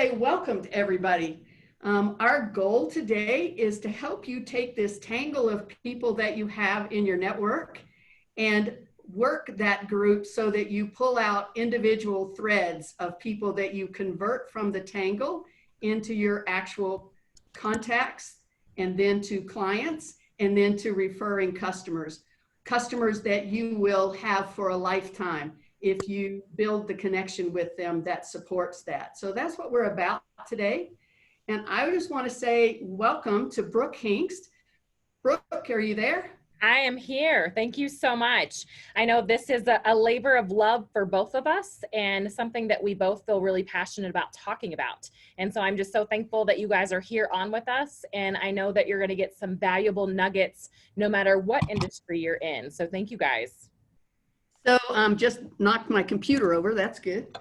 say welcome to everybody. Our goal today is to help you take this tangle of people that you have in your network and work that group so that you pull out individual threads of people that you convert from the tangle into your actual contacts, and then to clients, and then to referring customers that you will have for a lifetime if you build the connection with them that supports that. So that's what we're about today. And I just want to say welcome to Brooke Hengst. Brooke, are you there? I am here. Thank you so much. I know this is a labor of love for both of us and something that we both feel really passionate about talking about. And so I'm just so thankful that you guys are here on with us. And I know that you're going to get some valuable nuggets no matter what industry you're in. So thank you guys. So just knocked my computer over. That's good.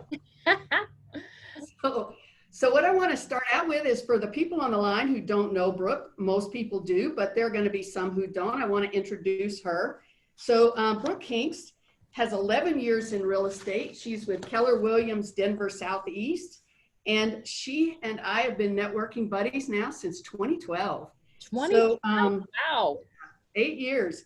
So what I want to start out with is for the people on the line who don't know Brooke. Most people do, but there are going to be some who don't. I want to introduce her. So Brooke Hengst has 11 years in real estate. She's with Keller Williams, Denver Southeast. And she and I have been networking buddies now since 2012. So, wow. 8 years.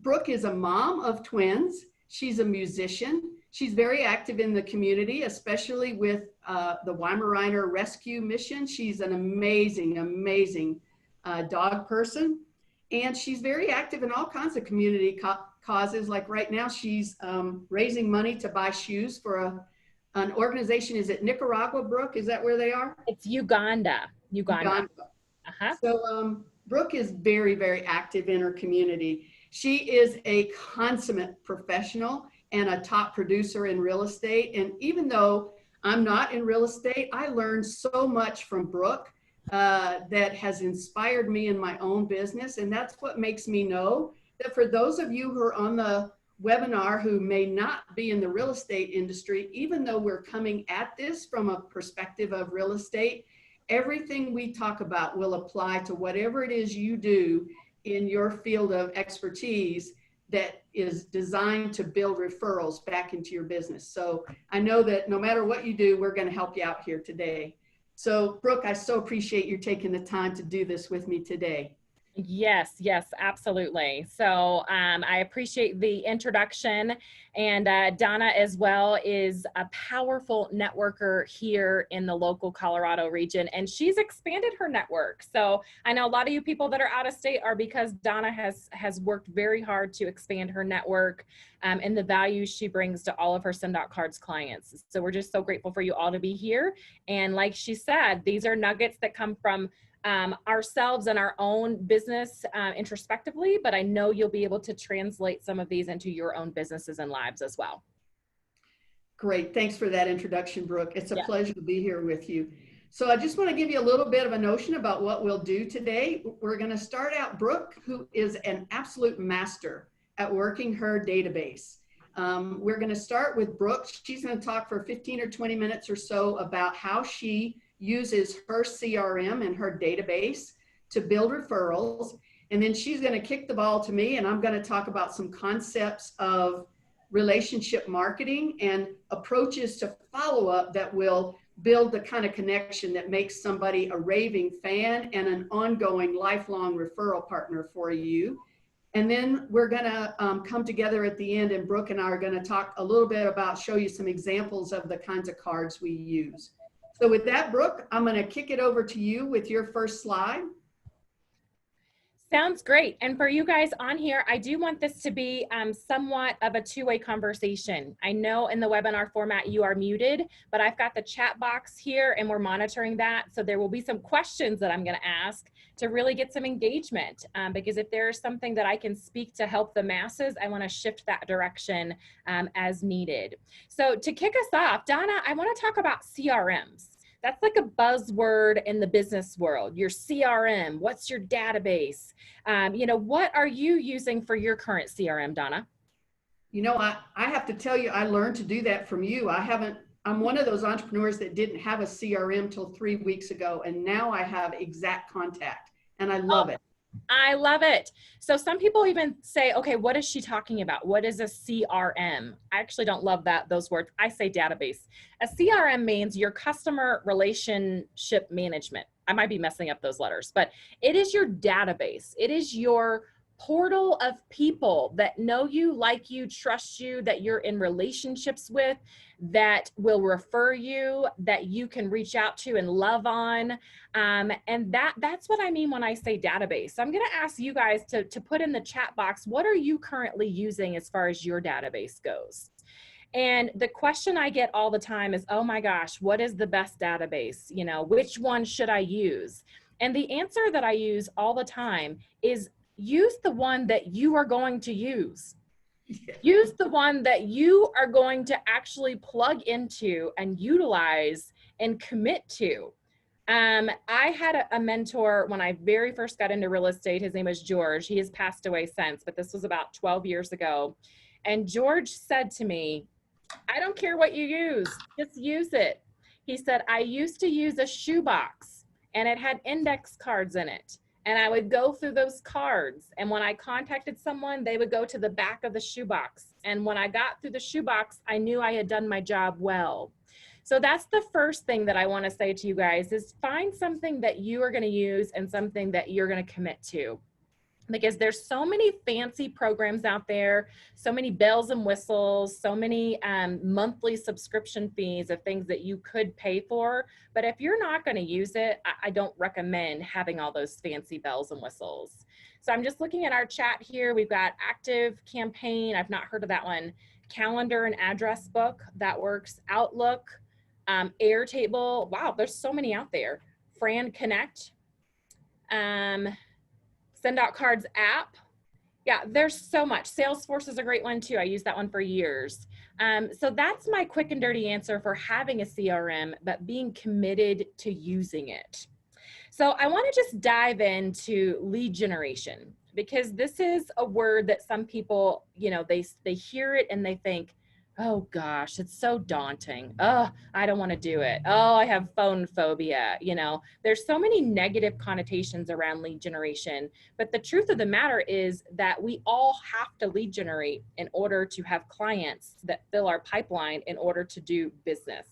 Brooke is a mom of twins. She's a musician. She's very active in the community, especially with the Weimaraner Rescue Mission. She's an amazing, amazing dog person. And she's very active in all kinds of community causes. Like right now, she's raising money to buy shoes for an organization. Is it Nicaragua, Brooke? Is that where they are? It's Uganda. Uh-huh. So Brooke is very, very active in her community. She is a consummate professional and a top producer in real estate. And even though I'm not in real estate, I learned so much from Brooke that has inspired me in my own business. And that's what makes me know that for those of you who are on the webinar who may not be in the real estate industry, even though we're coming at this from a perspective of real estate, everything we talk about will apply to whatever it is you do in your field of expertise that is designed to build referrals back into your business. So I know that no matter what you do, we're going to help you out here today. So Brooke, I so appreciate you taking the time to do this with me today. Yes, absolutely. So I appreciate the introduction, and Donna as well is a powerful networker here in the local Colorado region, and she's expanded her network. So I know a lot of you people that are out of state are because Donna has worked very hard to expand her network and the value she brings to all of her Send Out Cards clients. So we're just so grateful for you all to be here. And like she said, these are nuggets that come from ourselves and our own business introspectively, but I know you'll be able to translate some of these into your own businesses and lives as well. Great. Thanks for that introduction, Brooke. It's a pleasure to be here with you. So I just want to give you a little bit of a notion about what we'll do today. We're going to start out Brooke, who is an absolute master at working her database. We're going to start with Brooke. She's going to talk for 15 or 20 minutes or so about how she uses her CRM and her database to build referrals. And then she's going to kick the ball to me, and I'm going to talk about some concepts of relationship marketing and approaches to follow up that will build the kind of connection that makes somebody a raving fan and an ongoing lifelong referral partner for you. And then we're going to come together at the end, and Brooke and I are going to talk a little bit about, show you some examples of the kinds of cards we use. So with that, Brooke, I'm going to kick it over to you with your first slide. Sounds great. And for you guys on here, I do want this to be somewhat of a two-way conversation. I know in the webinar format you are muted, but I've got the chat box here and we're monitoring that. So there will be some questions that I'm going to ask to really get some engagement because if there's something that I can speak to help the masses, I want to shift that direction as needed. So to kick us off, Donna, I want to talk about CRMs. That's like a buzzword in the business world. Your CRM, what's your database? What are you using for your current CRM, Donna? I have to tell you, I learned to do that from you. I'm one of those entrepreneurs that didn't have a CRM till 3 weeks ago, and now I have Exact Contact, and I love it. I love it. So some people even say, okay, what is she talking about? What is a CRM? I actually don't love those words. I say database. A CRM means your customer relationship management. I might be messing up those letters, but it is your database. It is your portal of people that know you, like you, trust you, that you're in relationships with, that will refer you, that you can reach out to and love on. And that's what I mean when I say database. So I'm going to ask you guys to put in the chat box, what are you currently using as far as your database goes? And the question I get all the time is, oh my gosh, what is the best database? You know, which one should I use? And the answer that I use all the time is use the one that you are going to use. Use the one that you are going to actually plug into and utilize and commit to. I had a mentor when I very first got into real estate. His name was George. He has passed away since, but this was about 12 years ago. And George said to me, I don't care what you use, just use it. He said, I used to use a shoebox and it had index cards in it. And I would go through those cards. And when I contacted someone, they would go to the back of the shoebox. And when I got through the shoebox, I knew I had done my job well. So that's the first thing that I want to say to you guys is find something that you are going to use and something that you're going to commit to. Because there's so many fancy programs out there, so many bells and whistles, so many monthly subscription fees of things that you could pay for. But if you're not going to use it, I don't recommend having all those fancy bells and whistles. So I'm just looking at our chat here. We've got Active Campaign. I've not heard of that one. Calendar and Address Book. That works. Outlook. Airtable. Wow, there's so many out there. Fran Connect. Send Out Cards app. Yeah, there's so much. Salesforce is a great one too. I used that one for years. So that's my quick and dirty answer for having a CRM, but being committed to using it. So I want to just dive into lead generation because this is a word that some people, you know, they hear it and they think, oh gosh, it's so daunting. Oh, I don't want to do it. Oh, I have phone phobia. You know, there's so many negative connotations around lead generation. But the truth of the matter is that we all have to lead generate in order to have clients that fill our pipeline in order to do business.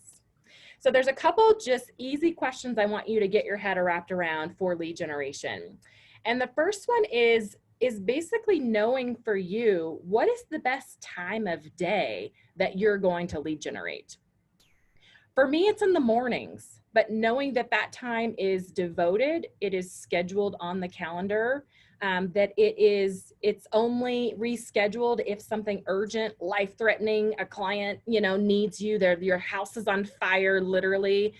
So there's a couple just easy questions I want you to get your head wrapped around for lead generation. And the first one is basically knowing for you, what is the best time of day that you're going to lead generate? For me, it's in the mornings, but knowing that that time is devoted, it is scheduled on the calendar, that it's only rescheduled if something urgent, life-threatening, a client, you know, needs you, your house is on fire, literally.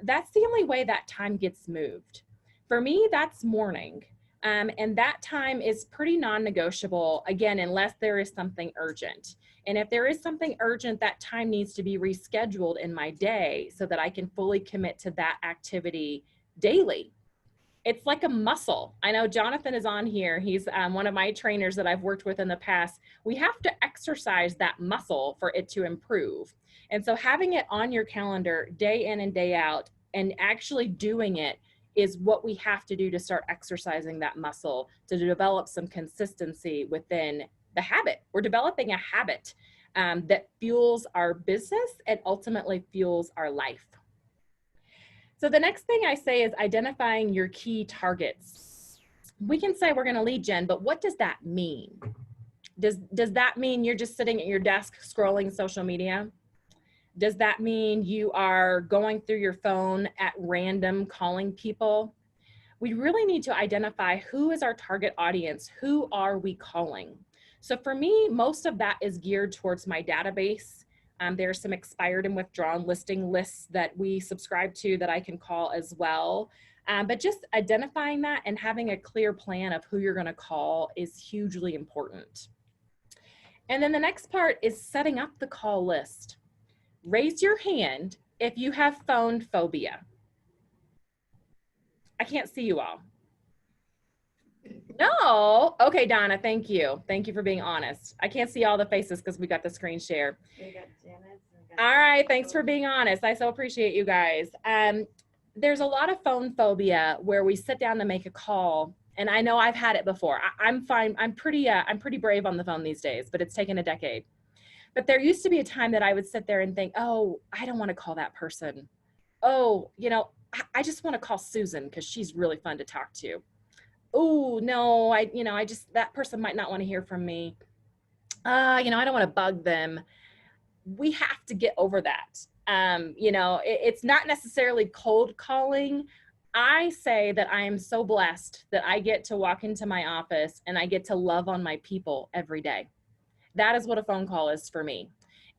That's the only way that time gets moved. For me, that's morning. And that time is pretty non-negotiable, again, unless there is something urgent. And if there is something urgent, that time needs to be rescheduled in my day so that I can fully commit to that activity daily. It's like a muscle. I know Jonathan is on here. He's one of my trainers that I've worked with in the past. We have to exercise that muscle for it to improve. And so having it on your calendar day in and day out and actually doing it is what we have to do to start exercising that muscle to develop some consistency within the habit. We're developing a habit that fuels our business and ultimately fuels our life. So the next thing I say is identifying your key targets. We can say we're going to lead gen, but what does that mean? Does that mean you're just sitting at your desk scrolling social media? Does that mean you are going through your phone at random calling people? We really need to identify who is our target audience. Who are we calling? So for me, most of that is geared towards my database. There's some expired and withdrawn listing lists that we subscribe to that I can call as well. But just identifying that and having a clear plan of who you're going to call is hugely important. And then the next part is setting up the call list. Raise your hand if you have phone phobia. I can't see you all. No. Okay, Donna, thank you. Thank you for being honest. I can't see all the faces because we got the screen share. All right, thanks for being honest. I so appreciate you guys. There's a lot of phone phobia where we sit down to make a call And I know I've had it before. I'm fine. I'm pretty brave on the phone these days, but it's taken a decade. But there used to be a time that I would sit there and think, oh, I don't want to call that person. Oh, I just want to call Susan because she's really fun to talk to. Oh, no, I just, that person might not want to hear from me. I don't want to bug them. We have to get over that. It's not necessarily cold calling. I say that I am so blessed that I get to walk into my office and I get to love on my people every day. That is what a phone call is for me.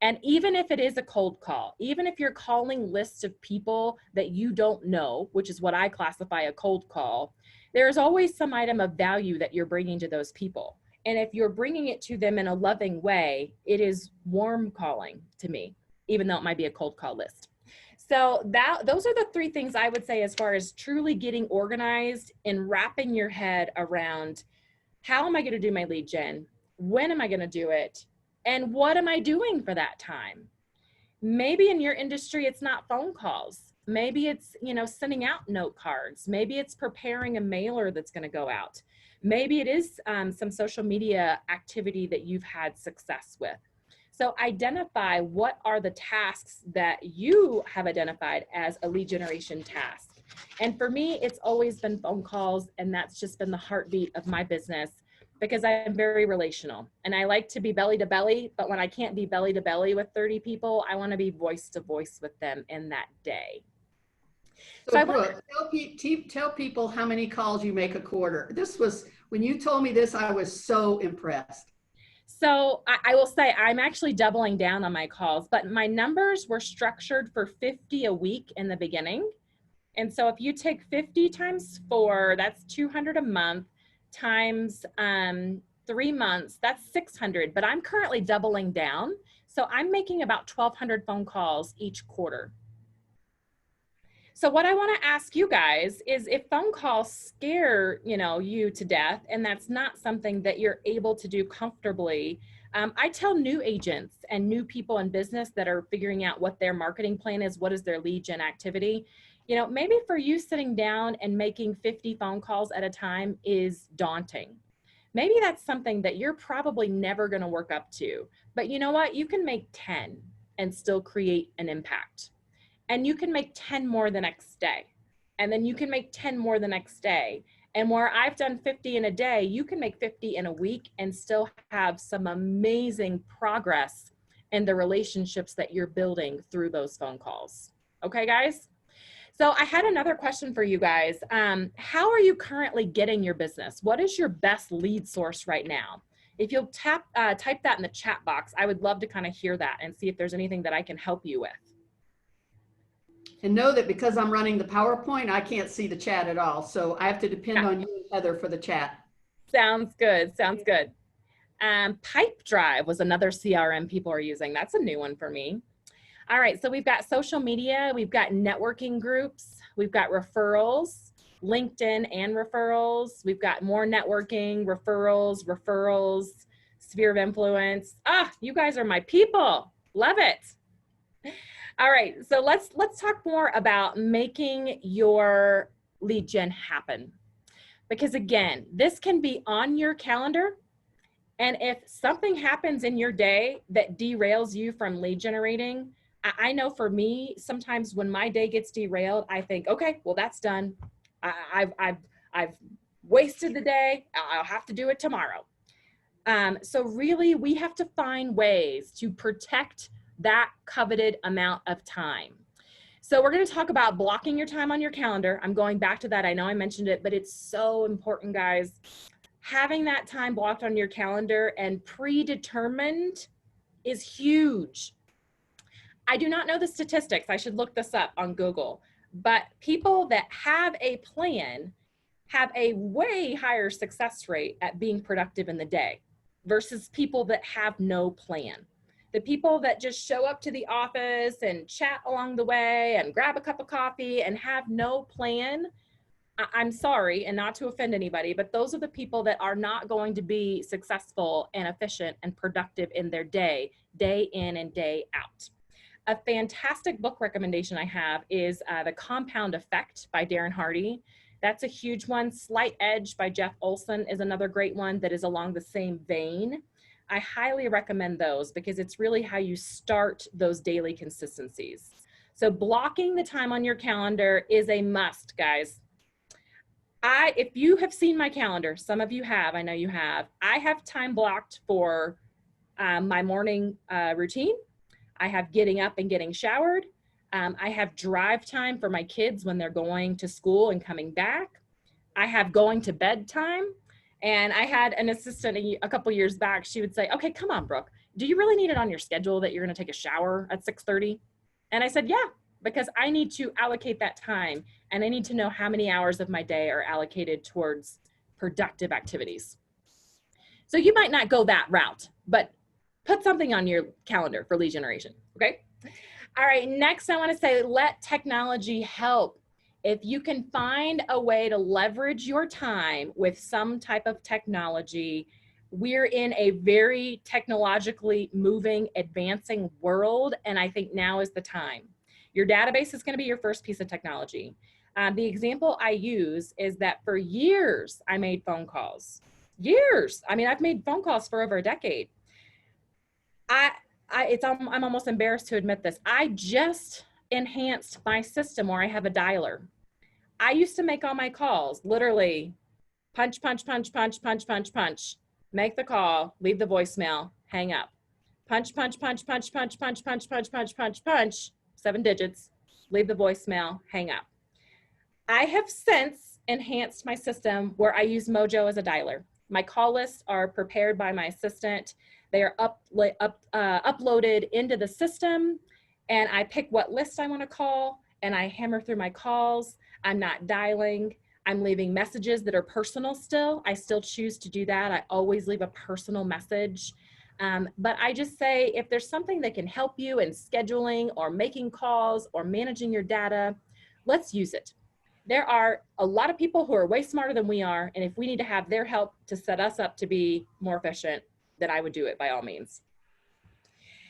And even if it is a cold call, even if you're calling lists of people that you don't know, which is what I classify a cold call, there's always some item of value that you're bringing to those people. And if you're bringing it to them in a loving way, it is warm calling to me, even though it might be a cold call list. So those are the three things I would say as far as truly getting organized and wrapping your head around, how am I going to do my lead gen? When am I going to do it? And what am I doing for that time? Maybe in your industry, it's not phone calls. Maybe it's, sending out note cards. Maybe it's preparing a mailer that's going to go out. Maybe it is some social media activity that you've had success with. So identify what are the tasks that you have identified as a lead generation task. And for me, it's always been phone calls, and that's just been the heartbeat of my business, because I'm very relational and I like to be belly to belly, but when I can't be belly to belly with 30 people, I want to be voice to voice with them in that day. So Brooke, tell people how many calls you make a quarter. When you told me this, I was so impressed. So I will say I'm actually doubling down on my calls, but my numbers were structured for 50 a week in the beginning. And so if you take 50 times 4, that's 200 a month, times 3 months, that's 600. But I'm currently doubling down. So I'm making about 1,200 phone calls each quarter. So what I want to ask you guys is, if phone calls scare, you to death, and that's not something that you're able to do comfortably, I tell new agents and new people in business that are figuring out what their marketing plan is, what is their lead gen activity, maybe for you, sitting down and making 50 phone calls at a time is daunting. Maybe that's something that you're probably never going to work up to, but you know what? You can make 10 and still create an impact. And you can make 10 more the next day. And then you can make 10 more the next day. And where I've done 50 in a day, you can make 50 in a week and still have some amazing progress in the relationships that you're building through those phone calls. Okay, guys? So I had another question for you guys. How are you currently getting your business? What is your best lead source right now? If you'll type that in the chat box, I would love to kind of hear that and see if there's anything that I can help you with. And know that because I'm running the PowerPoint, I can't see the chat at all. So I have to depend on you and Heather for the chat. Sounds good. Sounds good. Pipe Drive was another CRM people are using. That's a new one for me. All right. So we've got social media. We've got networking groups. We've got referrals, LinkedIn and referrals. We've got more networking, referrals, sphere of influence. You guys are my people. Love it. All right, so let's talk more about making your lead gen happen. Because again, this can be on your calendar. And if something happens in your day that derails you from lead generating, I know for me, sometimes when my day gets derailed, I think, okay, well, that's done. I've wasted the day. I'll have to do it tomorrow. So really, we have to find ways to protect that coveted amount of time. So we're going to talk about blocking your time on your calendar. I'm going back to that. I know I mentioned it, but it's so important, guys. Having that time blocked on your calendar and predetermined is huge. I do not know the statistics. I should look this up on Google. But people that have a plan have a way higher success rate at being productive in the day versus people that have no plan. The people that just show up to the office and chat along the way and grab a cup of coffee and have no plan, I'm sorry, and not to offend anybody, but those are the people that are not going to be successful and efficient and productive in their day in and day out. A fantastic book recommendation I have is The Compound Effect by Darren Hardy. That's a huge one. Slight Edge by Jeff Olson is another great one that is along the same vein. I highly recommend those because it's really how you start those daily consistencies. So blocking the time on your calendar is a must, guys. If you have seen my calendar, some of you have, I know you have, I have time blocked for my morning routine. I have getting up and getting showered. I have drive time for my kids when they're going to school and coming back. I have going to bed time. And I had an assistant a couple years back. She would say, okay, come on, Brooke, do you really need it on your schedule that you're going to take a shower at 6:30? And I said, yeah, because I need to allocate that time and I need to know how many hours of my day are allocated towards productive activities. So you might not go that route, but put something on your calendar for lead generation, okay? All right, next I wanna say, let technology help. If you can find a way to leverage your time with some type of technology, we're in a very technologically moving, advancing world, and I think now is the time. Your database is gonna be your first piece of technology. The example I use is that for years, I made phone calls. Years. I mean, I've made phone calls for over a decade. I'm almost embarrassed to admit this. I just enhanced my system where I have a dialer. I used to make all my calls, literally punch, punch, punch, punch, punch, punch, punch, make the call, leave the voicemail, hang up. Punch, punch, punch, punch, punch, punch, punch, punch, punch, punch, punch, 7 digits, leave the voicemail, hang up. I have since enhanced my system where I use Mojo as a dialer. My call lists are prepared by my assistant. They are uploaded into the system, and I pick what list I want to call, and I hammer through my calls. I'm not dialing. I'm leaving messages that are personal still. I still choose to do that. I always leave a personal message. But I just say, if there's something that can help you in scheduling or making calls or managing your data, let's use it. There are a lot of people who are way smarter than we are, and if we need to have their help to set us up to be more efficient, then I would do it by all means.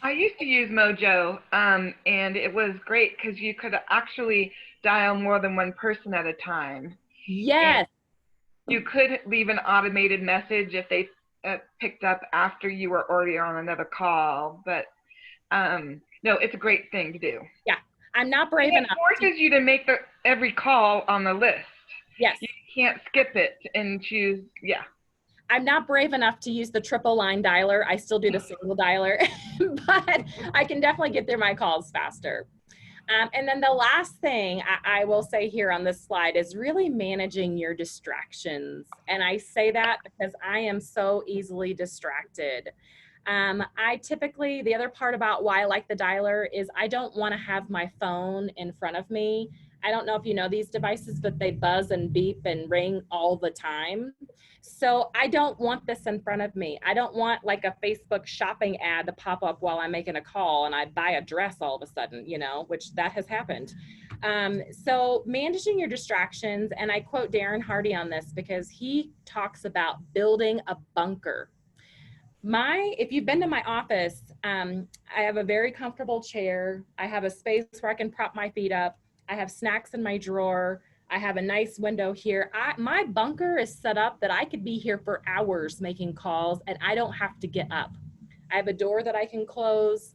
I used to use Mojo, and it was great because you could actually dial more than one person at a time. Yes. And you could leave an automated message if they picked up after you were already on another call, but no, it's a great thing to do. Yeah, I'm not brave enough. It forces you to make every call on the list. Yes. You can't skip it and choose, yeah. I'm not brave enough to use the triple line dialer. I still do the single dialer, but I can definitely get through my calls faster. And then the last thing I will say here on this slide is really managing your distractions. And I say that because I am so easily distracted. I typically, the other part about why I like the dialer is I don't want to have my phone in front of me. I don't know if you know these devices, but they buzz and beep and ring all the time. So I don't want this in front of me. I don't want like a Facebook shopping ad to pop up while I'm making a call and I buy a dress all of a sudden, you know, which that has happened. So managing your distractions, and I quote Darren Hardy on this because he talks about building a bunker. If you've been to my office, I have a very comfortable chair. I have a space where I can prop my feet up. I have snacks in my drawer. I have a nice window here. My bunker is set up that I could be here for hours making calls and I don't have to get up. I have a door that I can close.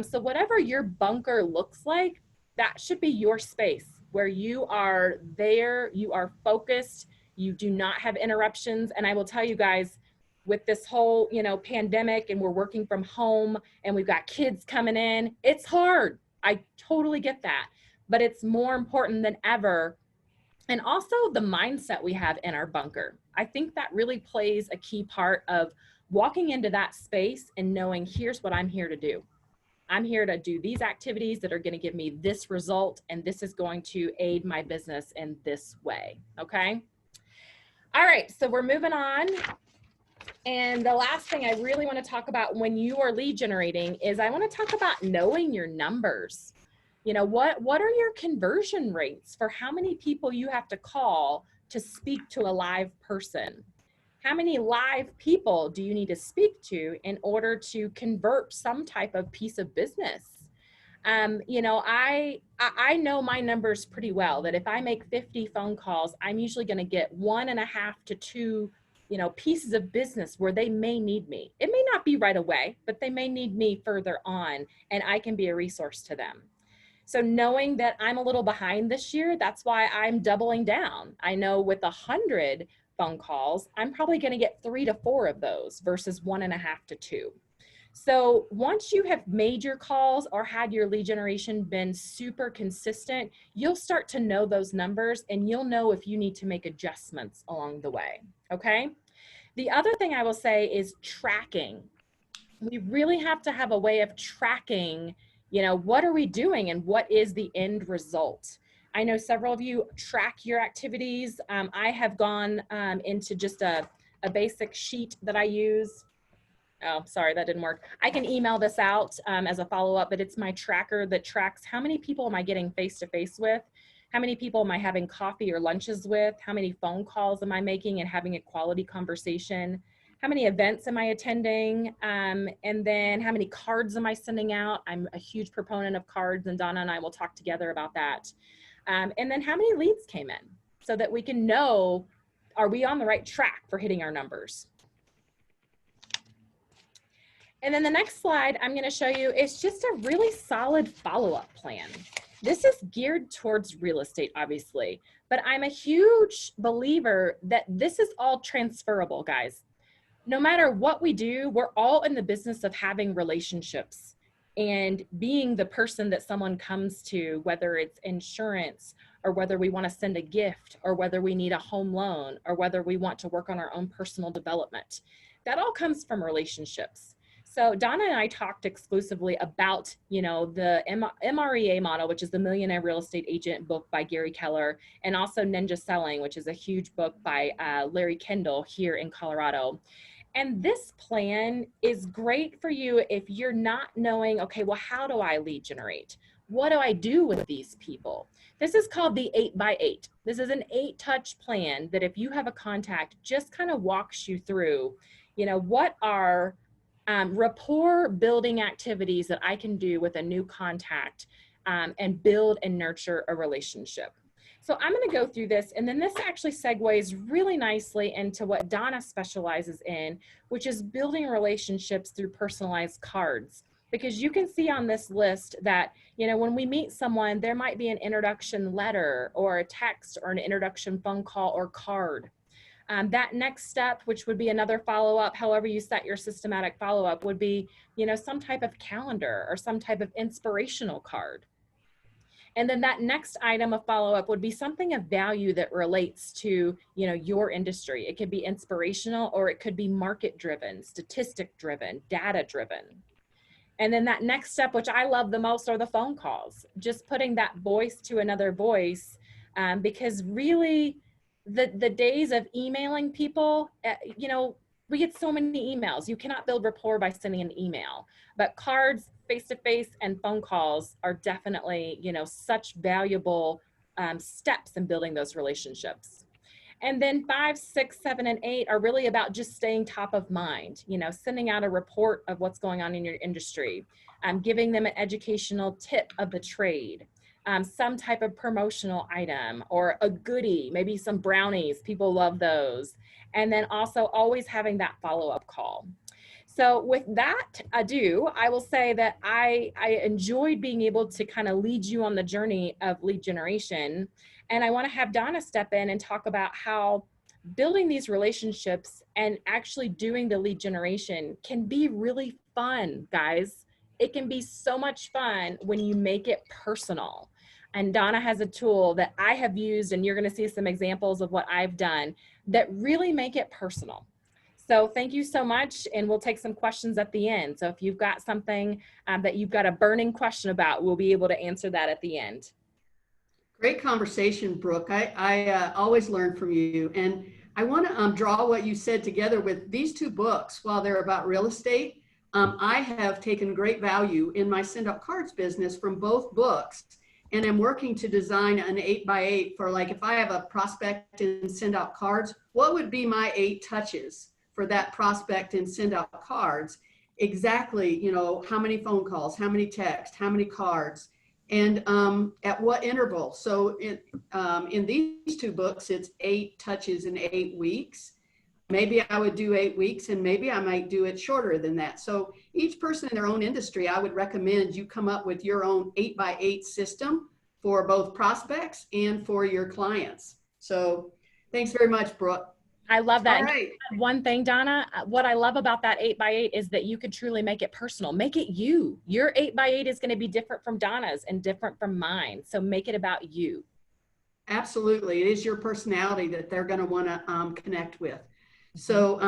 So whatever your bunker looks like, that should be your space where you are there, you are focused, you do not have interruptions. And I will tell you guys, with this whole, pandemic and we're working from home and we've got kids coming in, it's hard. I totally get that. But it's more important than ever. And also the mindset we have in our bunker. I think that really plays a key part of walking into that space and knowing, here's what I'm here to do. I'm here to do these activities that are going to give me this result, and this is going to aid my business in this way. Okay. All right. So we're moving on. And the last thing I really want to talk about when you are lead generating is I want to talk about knowing your numbers. What are your conversion rates for how many people you have to call to speak to a live person? How many live people do you need to speak to in order to convert some type of piece of business? You know, I know my numbers pretty well, that if I make 50 phone calls, I'm usually going to get 1.5 to 2, you know, pieces of business where they may need me. It may not be right away, but they may need me further on, and I can be a resource to them. So knowing that I'm a little behind this year, that's why I'm doubling down. I know with 100 phone calls, I'm probably going to get 3 to 4 of those versus 1.5 to 2. So once you have made your calls or had your lead generation been super consistent, you'll start to know those numbers and you'll know if you need to make adjustments along the way. Okay. The other thing I will say is tracking. We really have to have a way of tracking, you know, what are we doing and what is the end result? I know several of you track your activities. I have gone into just a basic sheet that I use. Oh, sorry, that didn't work. I can email this out as a follow-up, but it's my tracker that tracks how many people am I getting face-to-face with, how many people am I having coffee or lunches with, how many phone calls am I making and having a quality conversation, how many events am I attending, and then how many cards am I sending out. I'm a huge proponent of cards, and Donna and I will talk together about that. And then how many leads came in so that we can know, are we on the right track for hitting our numbers? And then the next slide I'm going to show you is just a really solid follow-up plan. This is geared towards real estate, obviously, but I'm a huge believer that this is all transferable, guys. No matter what we do, we're all in the business of having relationships and being the person that someone comes to, whether it's insurance or whether we want to send a gift or whether we need a home loan or whether we want to work on our own personal development. That all comes from relationships. So Donna and I talked exclusively about, you know, the MREA model, which is the Millionaire Real Estate Agent book by Gary Keller, and also Ninja Selling, which is a huge book by Larry Kendall here in Colorado. And this plan is great for you if you're not knowing, okay, well, how do I lead generate? What do I do with these people? This is called the 8x8. This is an 8-touch plan that if you have a contact, just kind of walks you through, you know, what are rapport building activities that I can do with a new contact and build and nurture a relationship. So I'm going to go through this, and then this actually segues really nicely into what Donna specializes in, which is building relationships through personalized cards. Because you can see on this list that, you know, when we meet someone, there might be an introduction letter or a text or an introduction phone call or card. That next step, which would be another follow-up, however you set your systematic follow-up, would be, you know, some type of calendar or some type of inspirational card. And then that next item of follow-up would be something of value that relates to, you know, your industry. It could be inspirational or it could be market-driven, statistic-driven, data-driven. And then that next step, which I love the most, are the phone calls. Just putting that voice to another voice, because really, the days of emailing people, you know, we get so many emails. You cannot build rapport by sending an email, but cards, face-to-face, and phone calls are definitely, you know, such valuable steps in building those relationships. And then 5, 6, 7, and 8 are really about just staying top of mind, you know, sending out a report of what's going on in your industry, giving them an educational tip of the trade, some type of promotional item or a goodie, maybe some brownies. People love those. And then also always having that follow-up call. So with that ado, I will say that I enjoyed being able to kind of lead you on the journey of lead generation. And I want to have Donna step in and talk about how building these relationships and actually doing the lead generation can be really fun, guys. It can be so much fun when you make it personal. And Donna has a tool that I have used, and you're going to see some examples of what I've done that really make it personal. So thank you so much, and we'll take some questions at the end. So if you've got something that you've got a burning question about, we'll be able to answer that at the end. Great conversation, Brooke. I always learn from you. And I want to draw what you said together with these 2 books. While they're about real estate, I have taken great value in my send out cards business from both books. And I'm working to design an 8x8 for, like, if I have a prospect and send out cards, what would be my 8 touches for that prospect and send out cards? exactly, you know, how many phone calls, how many texts, how many cards, and at what interval. So in these two books, it's 8 touches in 8 weeks. Maybe I would do 8 weeks, and maybe I might do it shorter than that. So each person in their own industry, I would recommend you come up with your own 8x8 system for both prospects and for your clients. So thanks very much, Brooke. I love that. All right. One thing, Donna, what I love about that 8x8 is that you could truly make it personal. Make it you. Your 8x8 is going to be different from Donna's and different from mine. So make it about you. Absolutely. It is your personality that they're going to want to connect with. So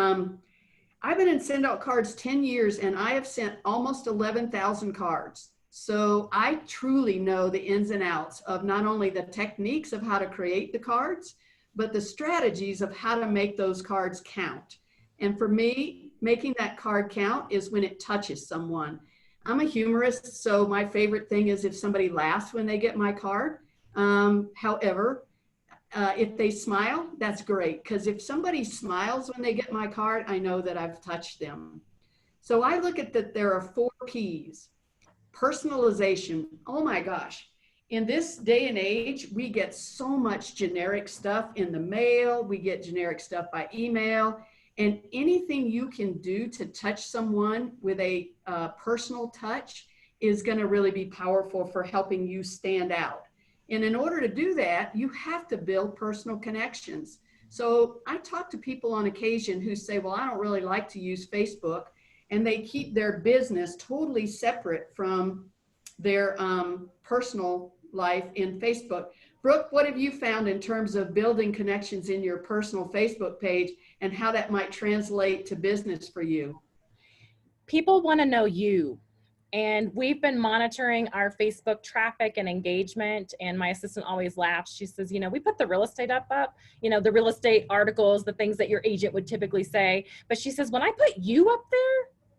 I've been in Send Out Cards 10 years, and I have sent almost 11,000 cards. So I truly know the ins and outs of not only the techniques of how to create the cards, but the strategies of how to make those cards count. And for me, making that card count is when it touches someone. I'm a humorist, so my favorite thing is if somebody laughs when they get my card. However, if they smile, that's great, because if somebody smiles when they get my card, I know that I've touched them. So I look at that there are 4 P's. Personalization. Oh my gosh. In this day and age, we get so much generic stuff in the mail. We get generic stuff by email. And anything you can do to touch someone with a personal touch is going to really be powerful for helping you stand out. And in order to do that, you have to build personal connections. So I talk to people on occasion who say, well, I don't really like to use Facebook. And they keep their business totally separate from their personal life in Facebook. Brooke, what have you found in terms of building connections in your personal Facebook page and how that might translate to business for you? People want to know you. And we've been monitoring our Facebook traffic and engagement. And my assistant always laughs. She says, you know, we put the real estate up, you know, the real estate articles, the things that your agent would typically say. But she says, when I put you up there,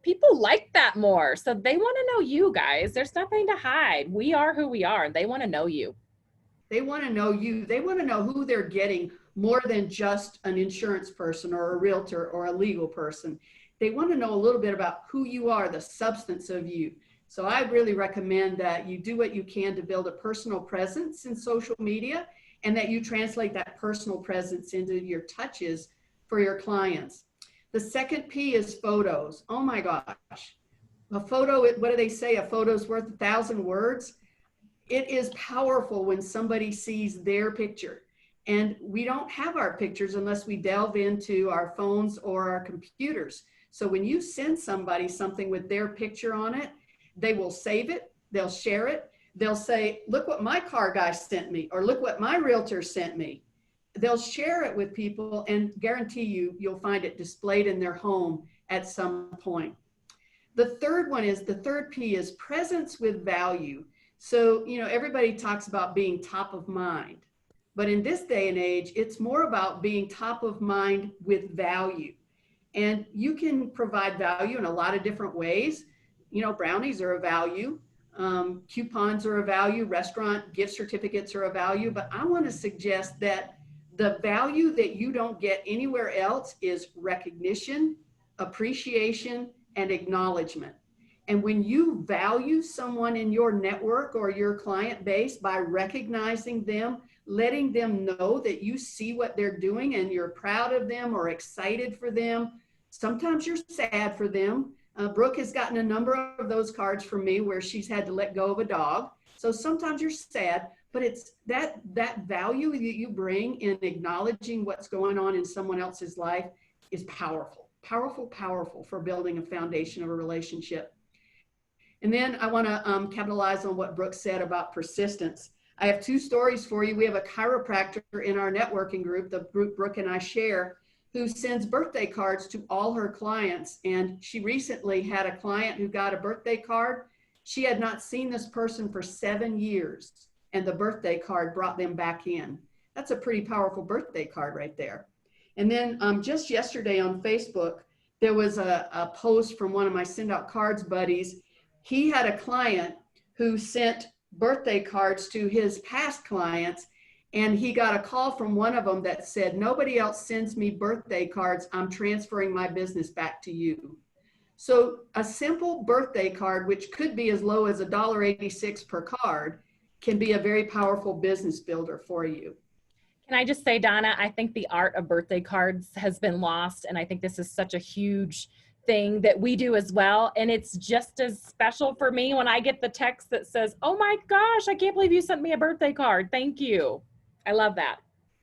people like that more. So they want to know you guys. There's nothing to hide. We are who we are. And they want to know you. They want to know you. They want to know who they're getting more than just an insurance person or a realtor or a legal person. They want to know a little bit about who you are, the substance of you. So I really recommend that you do what you can to build a personal presence in social media, and that you translate that personal presence into your touches for your clients. The second P is photos. Oh my gosh. A photo, what do they say? A photo's worth 1,000 words. It is powerful when somebody sees their picture. And we don't have our pictures unless we delve into our phones or our computers. So when you send somebody something with their picture on it, they will save it, they'll share it, they'll say, look what my car guy sent me, or look what my realtor sent me. They'll share it with people, and guarantee you, you'll find it displayed in their home at some point. The third P is presence with value. So, you know, everybody talks about being top of mind, but in this day and age, it's more about being top of mind with value. And you can provide value in a lot of different ways. You know, brownies are a value, coupons are a value, restaurant gift certificates are a value, but I want to suggest that the value that you don't get anywhere else is recognition, appreciation, and acknowledgement. And when you value someone in your network or your client base by recognizing them, letting them know that you see what they're doing and you're proud of them or excited for them, sometimes you're sad for them. Brooke has gotten a number of those cards from me where she's had to let go of a dog. So sometimes you're sad, but it's that value that you bring in acknowledging what's going on in someone else's life is powerful, powerful, powerful for building a foundation of a relationship. And then I want to capitalize on what Brooke said about persistence. I have 2 stories for you. We have a chiropractor in our networking group, the group Brooke and I share, who sends birthday cards to all her clients. And she recently had a client who got a birthday card. She had not seen this person for 7 years, and the birthday card brought them back in. That's a pretty powerful birthday card right there. And then just yesterday on Facebook, there was a post from one of my Send Out Cards buddies. He had a client who sent birthday cards to his past clients, and he got a call from one of them that said, nobody else sends me birthday cards. I'm transferring my business back to you. So a simple birthday card, which could be as low as $1.86 per card, can be a very powerful business builder for you. Can I just say, Donna, I think the art of birthday cards has been lost. And I think this is such a huge thing that we do as well. And it's just as special for me when I get the text that says, oh my gosh, I can't believe you sent me a birthday card. Thank you. I love that.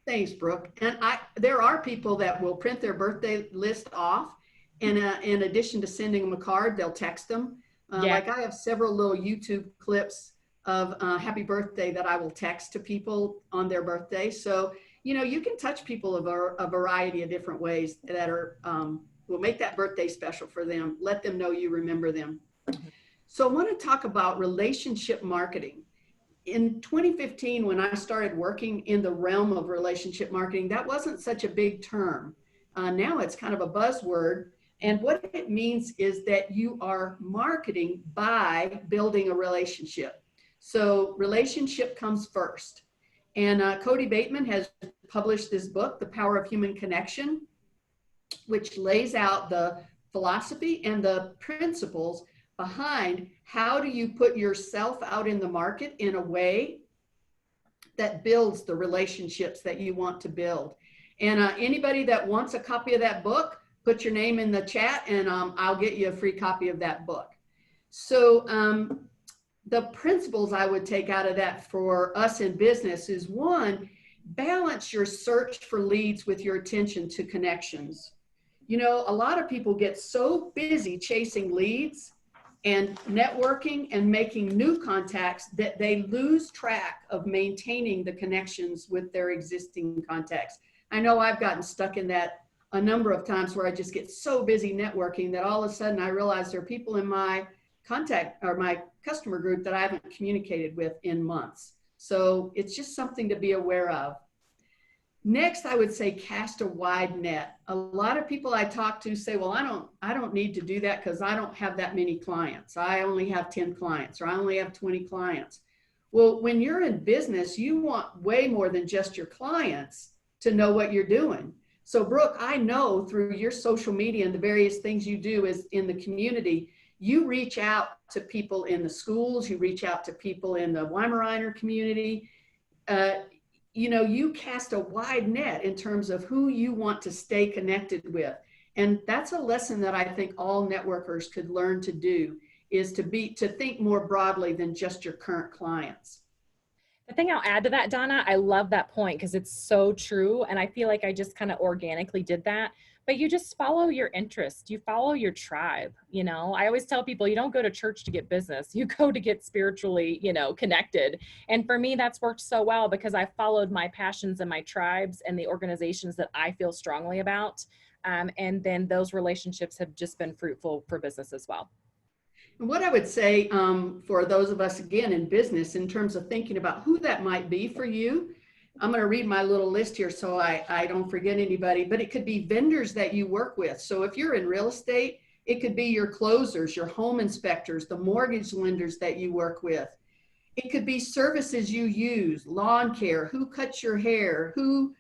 Thanks, Brooke. And there are people that will print their birthday list off. And in addition to sending them a card, they'll text them. Yeah. Like I have several little YouTube clips of happy birthday that I will text to people on their birthday. So, you know, you can touch people of a variety of different ways that are will make that birthday special for them. Let them know you remember them. So I want to talk about relationship marketing. In 2015, when I started working in the realm of relationship marketing, that wasn't such a big term. Now it's kind of a buzzword. And what it means is that you are marketing by building a relationship. So relationship comes first. And Cody Bateman has published this book, The Power of Human Connection, which lays out the philosophy and the principles behind how do you put yourself out in the market in a way that builds the relationships that you want to build. And anybody that wants a copy of that book, put your name in the chat and I'll get you a free copy of that book. So the principles I would take out of that for us in business is, one, balance your search for leads with your attention to connections. You know, a lot of people get so busy chasing leads and networking and making new contacts that they lose track of maintaining the connections with their existing contacts. I know I've gotten stuck in that a number of times where I just get so busy networking that all of a sudden I realize there are people in my contact or my customer group that I haven't communicated with in months. So it's just something to be aware of. Next, I would say cast a wide net. A lot of people I talk to say, well, I don't need to do that because I don't have that many clients. I only have 10 clients or I only have 20 clients. Well, when you're in business, you want way more than just your clients to know what you're doing. So Brooke, I know through your social media and the various things you do is in the community, you reach out to people in the schools, you reach out to people in the Weimaraner community. You know, you cast a wide net in terms of who you want to stay connected with. And that's a lesson that I think all networkers could learn to do, is to think more broadly than just your current clients. The thing I'll add to that, Donna, I love that point because it's so true. And I feel like I just kind of organically did that. But you just follow your interest. You follow your tribe. You know, I always tell people you don't go to church to get business. You go to get spiritually, you know, connected. And for me, that's worked so well because I followed my passions and my tribes and the organizations that I feel strongly about. And then those relationships have just been fruitful for business as well. And what I would say for those of us, again, in business, in terms of thinking about who that might be for you, I'm going to read my little list here so I don't forget anybody, but it could be vendors that you work with. So if you're in real estate, it could be your closers, your home inspectors, the mortgage lenders that you work with. It could be services you use, lawn care, who cuts your hair, who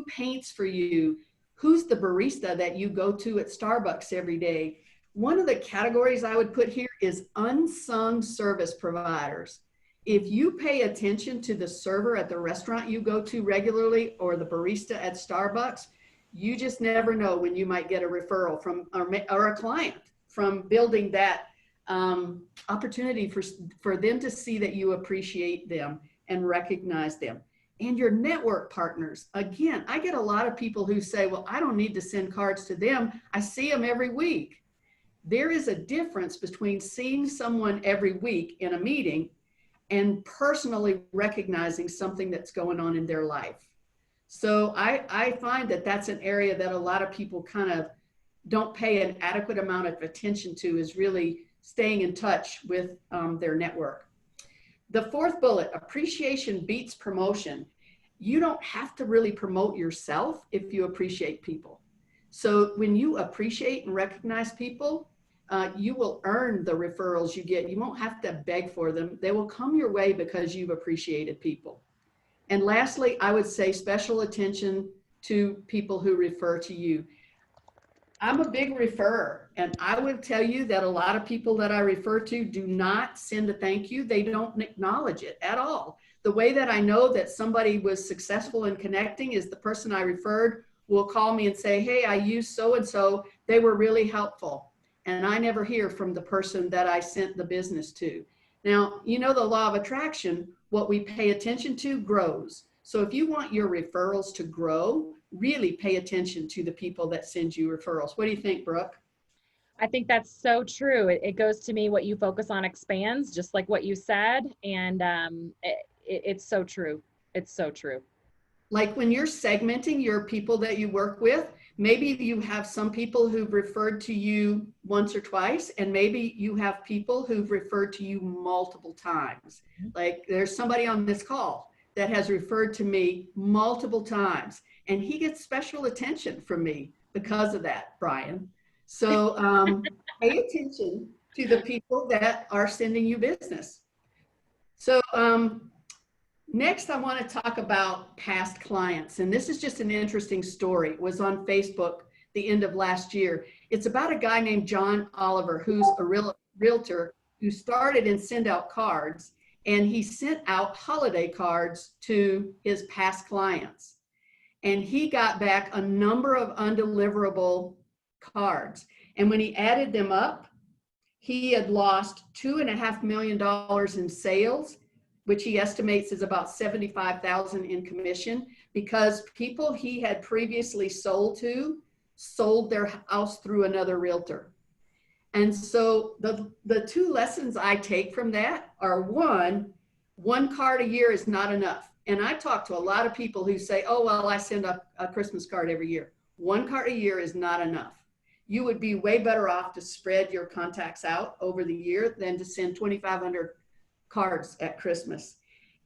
paints for you, who's the barista that you go to at Starbucks every day. One of the categories I would put here is unsung service providers. If you pay attention to the server at the restaurant you go to regularly or the barista at Starbucks, you just never know when you might get a referral from or a client from building that opportunity for them to see that you appreciate them and recognize them. And your network partners. Again, I get a lot of people who say, well, I don't need to send cards to them. I see them every week. There is a difference between seeing someone every week in a meeting and personally recognizing something that's going on in their life. So I find that that's an area that a lot of people kind of don't pay an adequate amount of attention to, is really staying in touch with their network. The fourth bullet, appreciation beats promotion. You don't have to really promote yourself if you appreciate people. So when you appreciate and recognize people, you will earn the referrals you get. You won't have to beg for them. They will come your way because you've appreciated people. And lastly, I would say special attention to people who refer to you. I'm a big referrer, and I would tell you that a lot of people that I refer to do not send a thank you. They don't acknowledge it at all. The way that I know that somebody was successful in connecting is the person I referred will call me and say, hey, I used so-and-so. They were really helpful. And I never hear from the person that I sent the business to. Now, you know the law of attraction, what we pay attention to grows. So if you want your referrals to grow, really pay attention to the people that send you referrals. What do you think, Brooke? I think that's so true. It goes to me, what you focus on expands, just like what you said. And it's so true. It's so true. Like when you're segmenting your people that you work with, maybe you have some people who've referred to you once or twice, and maybe you have people who've referred to you multiple times. Like there's somebody on this call that has referred to me multiple times, and he gets special attention from me because of that, Brian. So pay attention to the people that are sending you business. So next, I want to talk about past clients. And this is just an interesting story. It was on Facebook the end of last year. It's about a guy named John Oliver, who's a realtor who started in send out cards. And he sent out holiday cards to his past clients. And he got back a number of undeliverable cards. And when he added them up, he had lost $2.5 million in sales, which he estimates is about $75,000 in commission, because people he had previously sold to sold their house through another realtor. And so the two lessons I take from that are, one card a year is not enough. And I talk to a lot of people who say, oh, well, I send a Christmas card every year. One card a year is not enough. You would be way better off to spread your contacts out over the year than to send 2,500 cards at Christmas.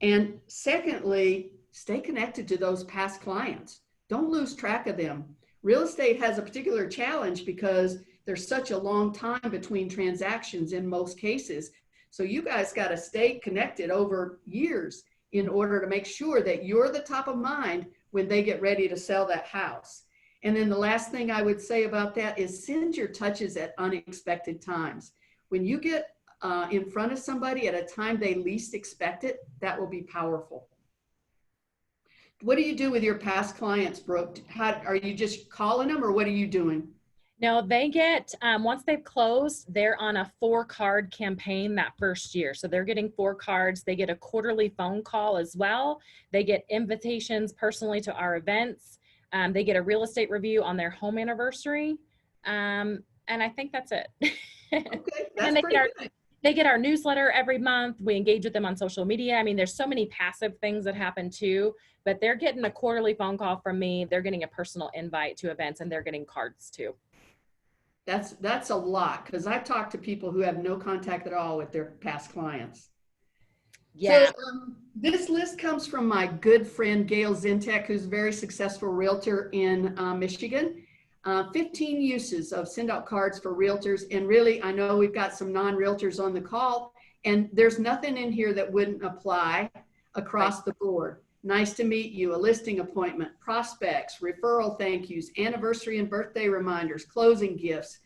And secondly, stay connected to those past clients. Don't lose track of them. Real estate has a particular challenge because there's such a long time between transactions in most cases. So you guys got to stay connected over years in order to make sure that you're the top of mind when they get ready to sell that house. And then the last thing I would say about that is send your touches at unexpected times. When you get in front of somebody at a time they least expect it, that will be powerful. What do you do with your past clients, Brooke? Are you just calling them, or what are you doing? No, they get, once they've closed, they're on a 4-card campaign that first year. So they're getting 4 cards. They get a quarterly phone call as well. They get invitations personally to our events. They get a real estate review on their home anniversary. And I think that's it. Okay, that's pretty good. They get our newsletter every month. We engage with them on social media. I mean, there's so many passive things that happen too, but they're getting a quarterly phone call from me. They're getting a personal invite to events, and they're getting cards too. That's a lot, because I've talked to people who have no contact at all with their past clients. Yeah. So this list comes from my good friend, Gail Zintek, who's a very successful realtor in Michigan. 15 uses of send out cards for realtors. And really, I know we've got some non-realtors on the call, and there's nothing in here that wouldn't apply across the board. Nice to meet you, a listing appointment, prospects, referral thank yous, anniversary and birthday reminders, closing gifts,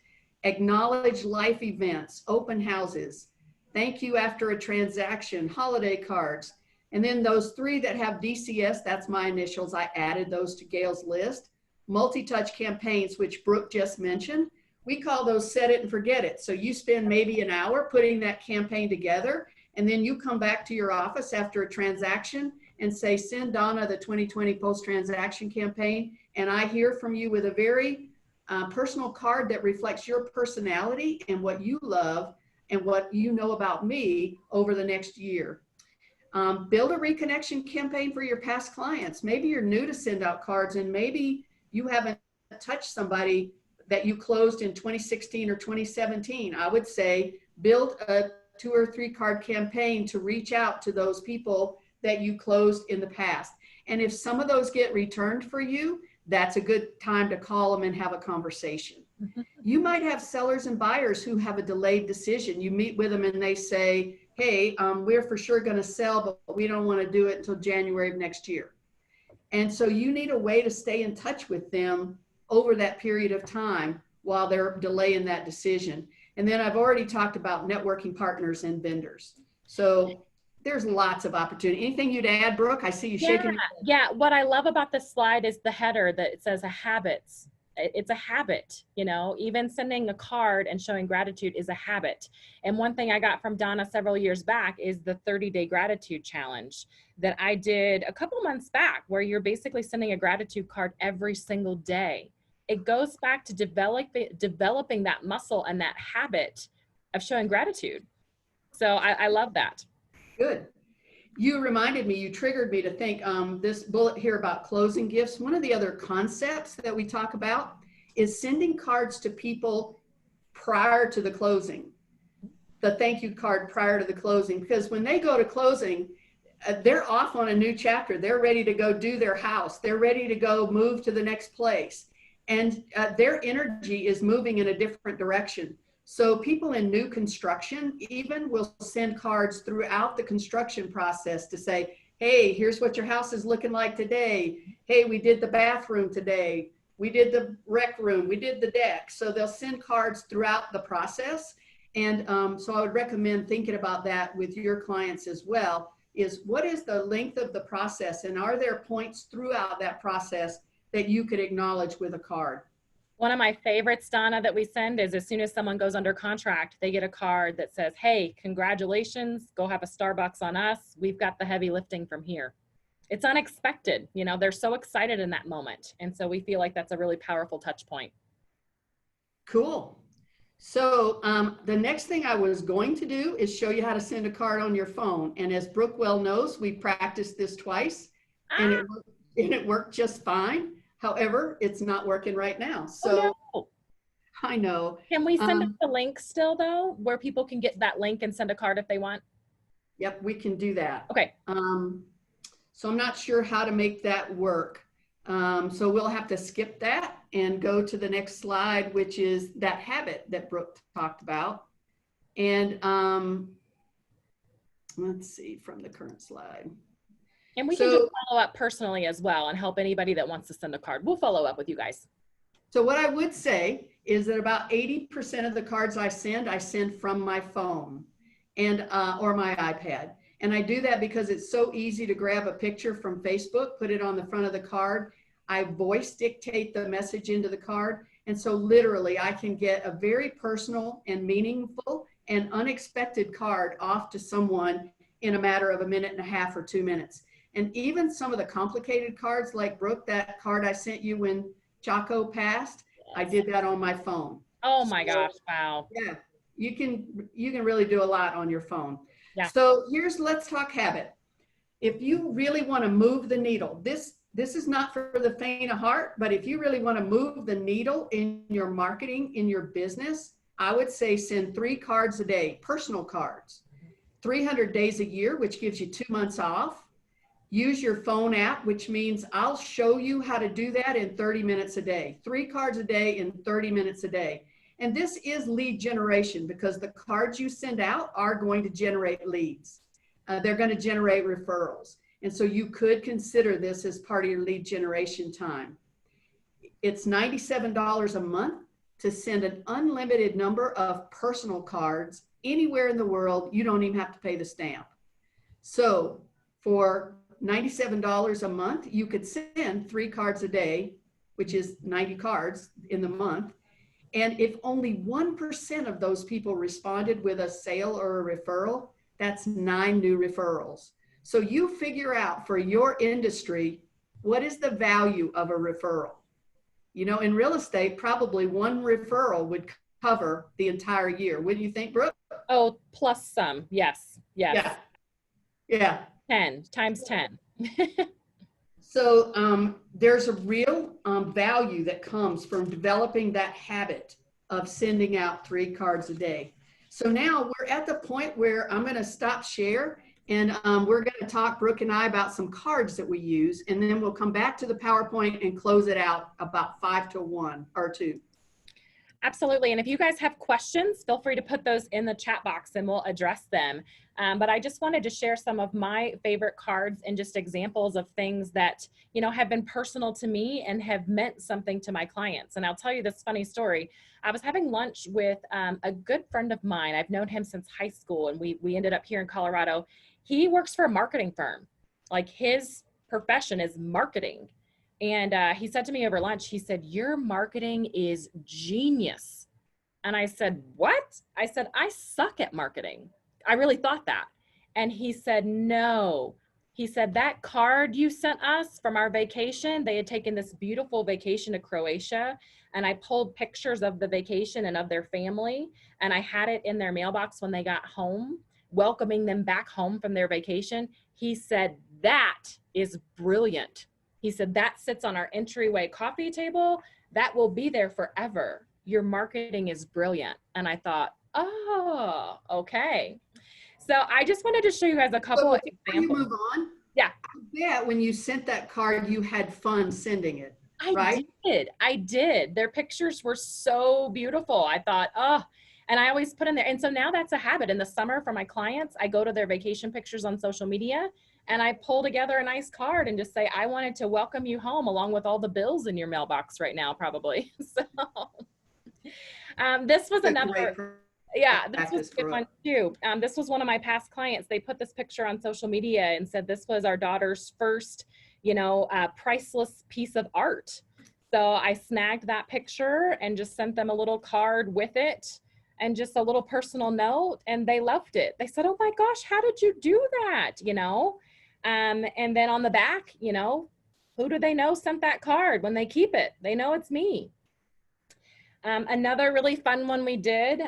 acknowledge life events, open houses, thank you after a transaction, holiday cards. And then those 3 that have DCS, that's my initials, I added those to Gail's list. Multi-touch campaigns, which Brooke just mentioned, we call those set it and forget it. So you spend maybe an hour putting that campaign together, and then you come back to your office after a transaction and say, send Donna the 2020 post-transaction campaign. And I hear from you with a very personal card that reflects your personality and what you love and what you know about me over the next year. Build a reconnection campaign for your past clients. Maybe you're new to send out cards, and maybe you haven't touched somebody that you closed in 2016 or 2017. I would say build a 2 or 3 card campaign to reach out to those people that you closed in the past. And if some of those get returned for you, that's a good time to call them and have a conversation. You might have sellers and buyers who have a delayed decision. You meet with them and they say, hey, we're for sure going to sell, but we don't want to do it until January of next year. And so you need a way to stay in touch with them over that period of time while they're delaying that decision. And then I've already talked about networking partners and vendors. So there's lots of opportunity. Anything you'd add, Brooke? I see you shaking. Yeah. What I love about this slide is the header that it says a habits. It's a habit, you know, even sending a card and showing gratitude is a habit. And one thing I got from Donna several years back is the 30-day gratitude challenge that I did a couple months back, where you're basically sending a gratitude card every single day. It goes back to developing that muscle and that habit of showing gratitude. So I love that. Good. You reminded me, you triggered me to think this bullet here about closing gifts. One of the other concepts that we talk about is sending cards to people prior to the closing, the thank you card prior to the closing, because when they go to closing, they're off on a new chapter. They're ready to go do their house. They're ready to go move to the next place. And their energy is moving in a different direction. So people in new construction even will send cards throughout the construction process to say, hey, here's what your house is looking like today. Hey, we did the bathroom today. We did the rec room. We did the deck. So they'll send cards throughout the process. And so I would recommend thinking about that with your clients as well, is what is the length of the process? And are there points throughout that process that you could acknowledge with a card? One of my favorites, Donna, that we send is as soon as someone goes under contract, they get a card that says, hey, congratulations, go have a Starbucks on us. We've got the heavy lifting from here. It's unexpected. You know, they're so excited in that moment. And so we feel like that's a really powerful touch point. Cool. So the next thing I was going to do is show you how to send a card on your phone. And as Brooke well knows, we practiced this twice and it worked just fine. However, it's not working right now. So no. I know. Can we send the link still though, where people can get that link and send a card if they want? Yep, we can do that. Okay. So I'm not sure how to make that work. So we'll have to skip that and go to the next slide, which is that habit that Brooke talked about. And let's see from the current slide. And we can just follow up personally as well and help anybody that wants to send a card. We'll follow up with you guys. So what I would say is that about 80% of the cards I send from my phone and or my iPad. And I do that because it's so easy to grab a picture from Facebook, put it on the front of the card. I voice dictate the message into the card. And so literally I can get a very personal and meaningful and unexpected card off to someone in a matter of a minute and a half or 2 minutes. And even some of the complicated cards, like Brooke, that card I sent you when Chaco passed, I did that on my phone. Oh my gosh, wow. Yeah, you can really do a lot on your phone. Yeah. So let's talk habit. If you really want to move the needle, this is not for the faint of heart, but if you really want to move the needle in your marketing, in your business, I would say send 3 cards a day, personal cards, 300 days a year, which gives you 2 months off. Use your phone app, which means I'll show you how to do that in 30 minutes a day, 3 cards a day in 30 minutes a day. And this is lead generation because the cards you send out are going to generate leads. They're going to generate referrals. And so you could consider this as part of your lead generation time. It's $97 a month to send an unlimited number of personal cards anywhere in the world. You don't even have to pay the stamp. So for $97 a month, you could send 3 cards a day, which is 90 cards in the month. And if only 1% of those people responded with a sale or a referral, that's 9 new referrals. So you figure out for your industry, what is the value of a referral? You know, in real estate, probably 1 referral would cover the entire year. Wouldn't you think, Brooke? Oh, plus some. Yes. Yes. Yeah. 10 times 10. So there's a real value that comes from developing that habit of sending out 3 cards a day. So now we're at the point where I'm going to stop share and we're going to talk, Brooke and I, about some cards that we use, and then we'll come back to the PowerPoint and close it out about 5 to 1 or 2. Absolutely. And if you guys have questions, feel free to put those in the chat box and we'll address them. But I just wanted to share some of my favorite cards and just examples of things that, you know, have been personal to me and have meant something to my clients. And I'll tell you this funny story. I was having lunch with a good friend of mine. I've known him since high school, and we ended up here in Colorado. He works for a marketing firm. Like, his profession is marketing. And he said to me over lunch, he said, "Your marketing is genius." And I said, "What?" I said, "I suck at marketing." I really thought that. And he said, "No." He said, "That card you sent us from our vacation," they had taken this beautiful vacation to Croatia. And I pulled pictures of the vacation and of their family. And I had it in their mailbox when they got home, welcoming them back home from their vacation. He said, "That is brilliant." He said, "That sits on our entryway coffee table. That will be there forever. Your marketing is brilliant." And I thought, oh, okay. So I just wanted to show you guys a couple of Before you examples. move on, Yeah. yeah, when you sent that card, you had fun sending it, right? I did. Their pictures were so beautiful. I thought, oh, and I always put in there. And so now that's a habit. In the summer for my clients, I go to their vacation pictures on social media and I pull together a nice card and just say, "I wanted to welcome you home along with all the bills in your mailbox right now," probably. So this was another. Yeah, this was a good one too. This was one of my past clients. They put this picture on social media and said this was our daughter's first, you know, priceless piece of art. So I snagged that picture and just sent them a little card with it and just a little personal note, and they loved it. They said, "Oh my gosh, how did you do that?" You know, and then on the back, you know, who do they know sent that card? When they keep it, they know it's me. Another really fun one we did,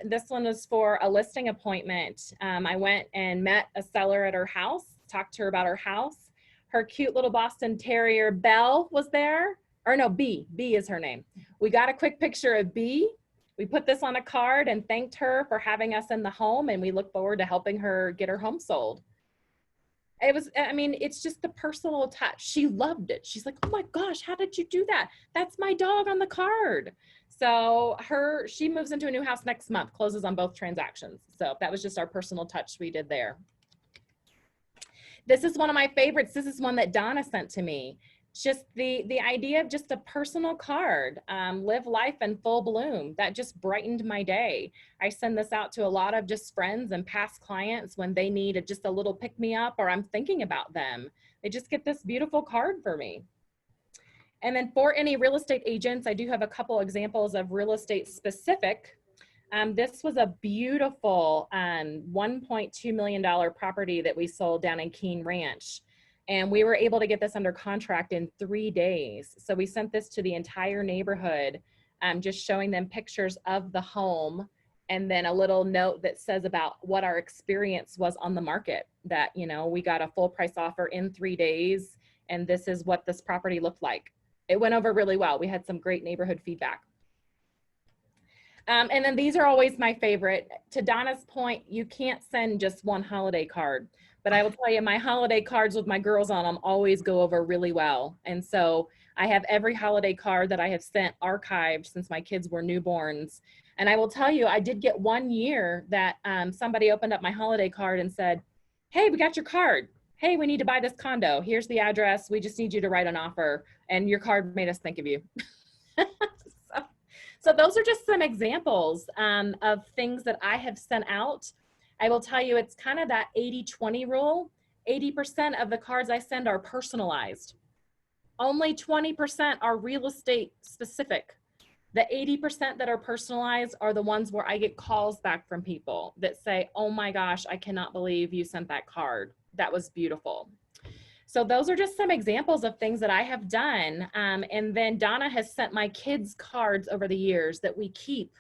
this one was for a listing appointment. I went and met a seller at her house, talked to her about her house. Her cute little Boston Terrier, Belle, was there. Or no, B is her name. We got a quick picture of B. We put this on a card and thanked her for having us in the home, and we look forward to helping her get her home sold. It was, I mean, it's just the personal touch. She loved it. She's like, "Oh my gosh, how did you do that? That's my dog on the card." So she moves into a new house next month, closes on both transactions. So that was just our personal touch we did there. This is one of my favorites. This is one that Donna sent to me. Just the idea of just a personal card, live life in full bloom. That just brightened my day. I send this out to a lot of just friends and past clients when they need just a little pick me up, or I'm thinking about them. They just get this beautiful card for me. And then for any real estate agents, I do have a couple examples of real estate specific. This was a beautiful $1.2 million property that we sold down in Keene Ranch. And we were able to get this under contract in 3 days. So we sent this to the entire neighborhood, just showing them pictures of the home and then a little note that says about what our experience was on the market, that, you know, we got a full price offer in 3 days and this is what this property looked like. It went over really well. We had some great neighborhood feedback. And then these are always my favorite. To Donna's point, you can't send just one holiday card, but I will tell you, my holiday cards with my girls on them always go over really well. And so I have every holiday card that I have sent archived since my kids were newborns. And I will tell you, I did get 1 year that somebody opened up my holiday card and said, "Hey, we got your card. Hey, we need to buy this condo. Here's the address. We just need you to write an offer. And your card made us think of you." So those are just some examples of things that I have sent out. I will tell you, it's kind of that 80-20 rule. 80% of the cards I send are personalized. Only 20% are real estate specific. The 80% that are personalized are the ones where I get calls back from people that say, "Oh my gosh, I cannot believe you sent that card. That was beautiful." So those are just some examples of things that I have done. And then Donna has sent my kids cards over the years that we keep.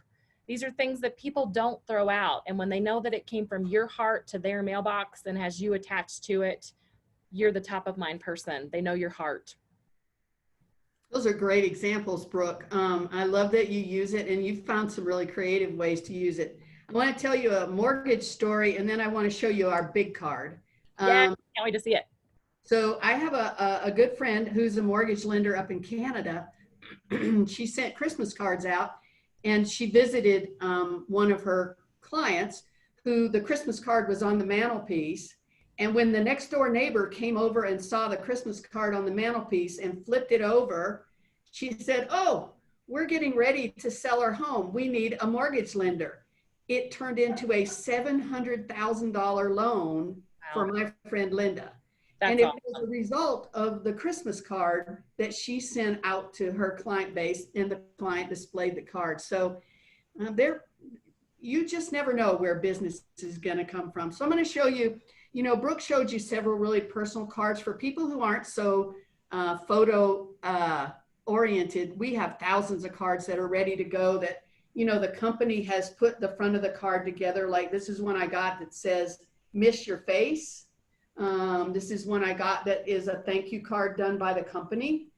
These are things that people don't throw out. And when they know that it came from your heart to their mailbox and has you attached to it, you're the top of mind person. They know your heart. Those are great examples, Brooke. I love that you use it, and you've found some really creative ways to use it. I want to tell you a mortgage story, and then I want to show you our big card. Yeah, can't wait to see it. So I have a good friend who's a mortgage lender up in Canada. She sent Christmas cards out, and she visited one of her clients who the Christmas card was on the mantelpiece. And when the next door neighbor came over and saw the Christmas card on the mantelpiece and flipped it over, she said, "Oh, we're getting ready to sell our home. We need a mortgage lender." It turned into a $700,000 loan for my friend Linda. And it was a result of the Christmas card that she sent out to her client base, and the client displayed the card. So you just never know where business is going to come from. So I'm going to show you, Brooke showed you several really personal cards for people who aren't so photo oriented. We have thousands of cards that are ready to go that, the company has put the front of the card together. Like this is one I got that says, "Miss your face." This is one I got that is a thank you card done by the company.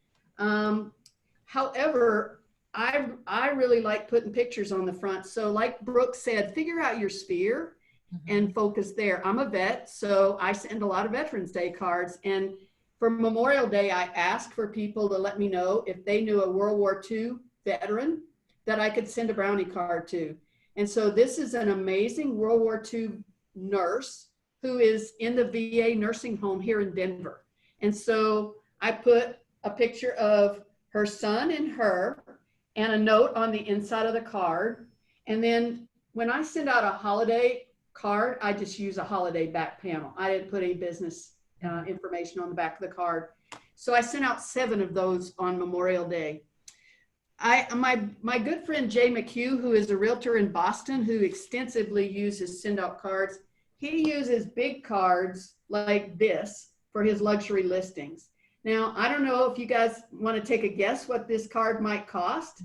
However, I really like putting pictures on the front. So like Brooke said, figure out your sphere and focus there. I'm a vet, so I send a lot of Veterans Day cards. And for Memorial Day, I ask for people to let me know if they knew a World War II veteran that I could send a brownie card to. And so this is an amazing World War II nurse who is in the VA nursing home here in Denver. And so I put a picture of her son and her and a note on the inside of the card. And then when I send out a holiday card, I just use a holiday back panel. I didn't put any business information on the back of the card. So I sent out 7 of those on Memorial Day. My good friend Jay McHugh, who is a realtor in Boston, who extensively uses send out cards, he uses big cards like this for his luxury listings. Now, I don't know if you guys want to take a guess what this card might cost.